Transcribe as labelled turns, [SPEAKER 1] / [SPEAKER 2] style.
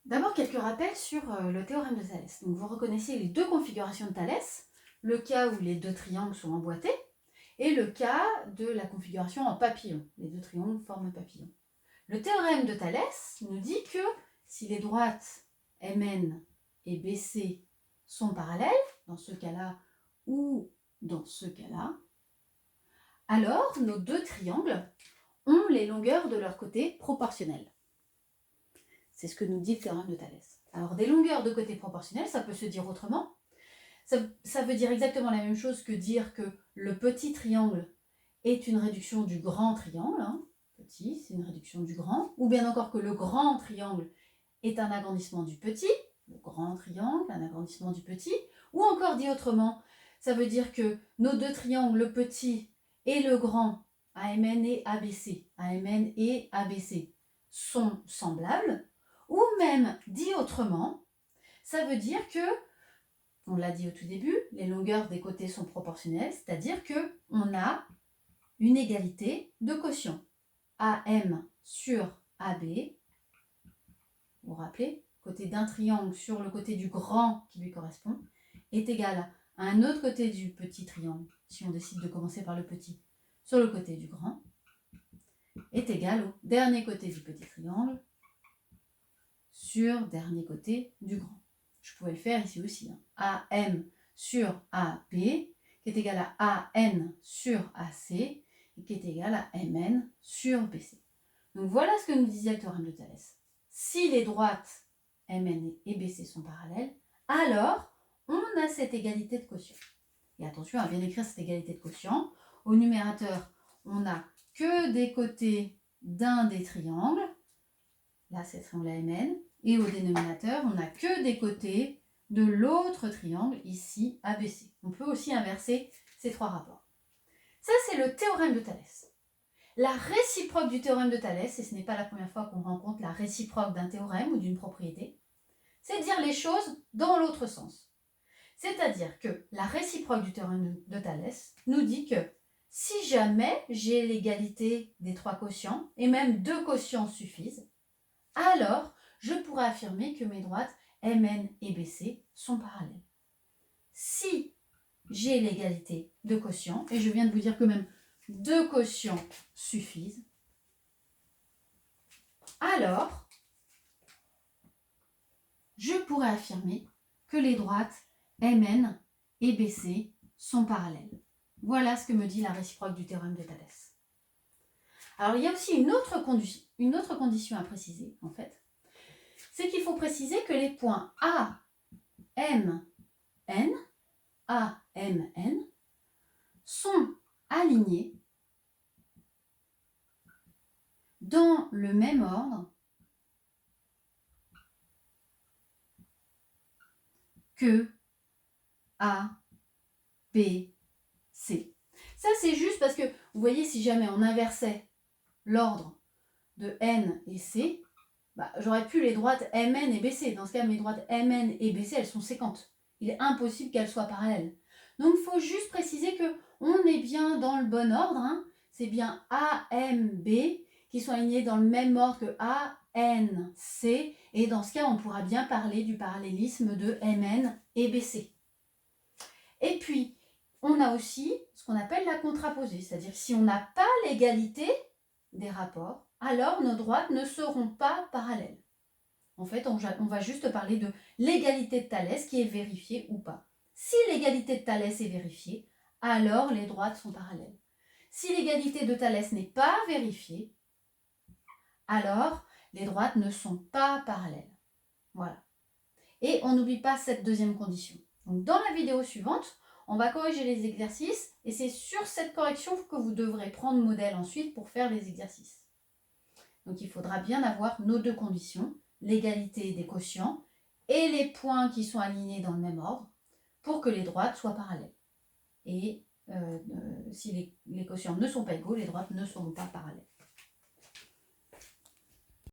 [SPEAKER 1] D'abord, quelques rappels sur le théorème de Thalès. Donc, vous reconnaissez les deux configurations de Thalès, le cas où les deux triangles sont emboîtés et le cas de la configuration en papillon. Les deux triangles forment un papillon. Le théorème de Thalès nous dit que si les droites MN et BC sont parallèles, dans ce cas-là ou dans ce cas-là, alors nos deux triangles ont les longueurs de leur côté proportionnelles. C'est ce que nous dit le théorème de Thalès. Alors, des longueurs de côté proportionnelles, ça peut se dire autrement. Ça veut dire exactement la même chose que dire que le petit triangle est une réduction du grand triangle. Petit, c'est une réduction du grand. Ou bien encore que le grand triangle est un agrandissement du petit. Le grand triangle, un agrandissement du petit. Ou encore dit autrement, ça veut dire que nos deux triangles, le petit et le grand, AMN et ABC, AMN et ABC, sont semblables. Ou même, dit autrement, ça veut dire que, on l'a dit au tout début, les longueurs des côtés sont proportionnelles, c'est-à-dire qu'on a une égalité de quotient. AM sur AB, vous vous rappelez, côté d'un triangle sur le côté du grand qui lui correspond, est égal à un autre côté du petit triangle, si on décide de commencer par le petit, sur le côté du grand, est égal au dernier côté du petit triangle sur dernier côté du grand. Je pouvais le faire ici aussi. AM sur AB, qui est égal à AN sur AC, et qui est égal à MN sur BC. Donc voilà ce que nous disait le théorème de Thalès. Si les droites MN et BC sont parallèles, alors on a cette égalité de quotient. Et attention à bien écrire cette égalité de quotient. Au numérateur, on n'a que des côtés d'un des triangles. Là, c'est le triangle AMN. Et au dénominateur, on n'a que des côtés de l'autre triangle, ici, ABC. On peut aussi inverser ces trois rapports. Ça, c'est le théorème de Thalès. La réciproque du théorème de Thalès, et ce n'est pas la première fois qu'on rencontre la réciproque d'un théorème ou d'une propriété, c'est dire les choses dans l'autre sens. C'est-à-dire que la réciproque du théorème de Thalès nous dit que si jamais j'ai l'égalité des trois quotients, et même deux quotients suffisent, alors je pourrais affirmer que mes droites MN et BC sont parallèles. Si j'ai l'égalité de quotients, et je viens de vous dire que même deux quotients suffisent, alors je pourrais affirmer que les droites MN et BC sont parallèles. Voilà ce que me dit la réciproque du théorème de Thalès. Alors il y a aussi une autre condition à préciser en fait. C'est qu'il faut préciser que les points A, M, N, A, M, N sont alignés dans le même ordre que A, B, C. Ça, c'est juste parce que, vous voyez, si jamais on inversait l'ordre de N et C, j'aurais pu les droites MN et BC. Dans ce cas, mes droites MN et BC, elles sont séquentes. Il est impossible qu'elles soient parallèles. Donc, il faut juste préciser qu'on est bien dans le bon ordre. C'est bien A, M, B qui sont alignés dans le même ordre que A, N, C. Et dans ce cas, on pourra bien parler du parallélisme de MN et BC. Et puis, on a aussi ce qu'on appelle la contraposée. C'est-à-dire que si on n'a pas l'égalité des rapports, alors nos droites ne seront pas parallèles. En fait, on va juste parler de l'égalité de Thalès qui est vérifiée ou pas. Si l'égalité de Thalès est vérifiée, alors les droites sont parallèles. Si l'égalité de Thalès n'est pas vérifiée, alors les droites ne sont pas parallèles. Voilà. Et on n'oublie pas cette deuxième condition. Donc, dans la vidéo suivante, on va corriger les exercices et c'est sur cette correction que vous devrez prendre modèle ensuite pour faire les exercices. Donc, il faudra bien avoir nos deux conditions, l'égalité des quotients et les points qui sont alignés dans le même ordre pour que les droites soient parallèles. Et si les quotients ne sont pas égaux, les droites ne seront pas parallèles.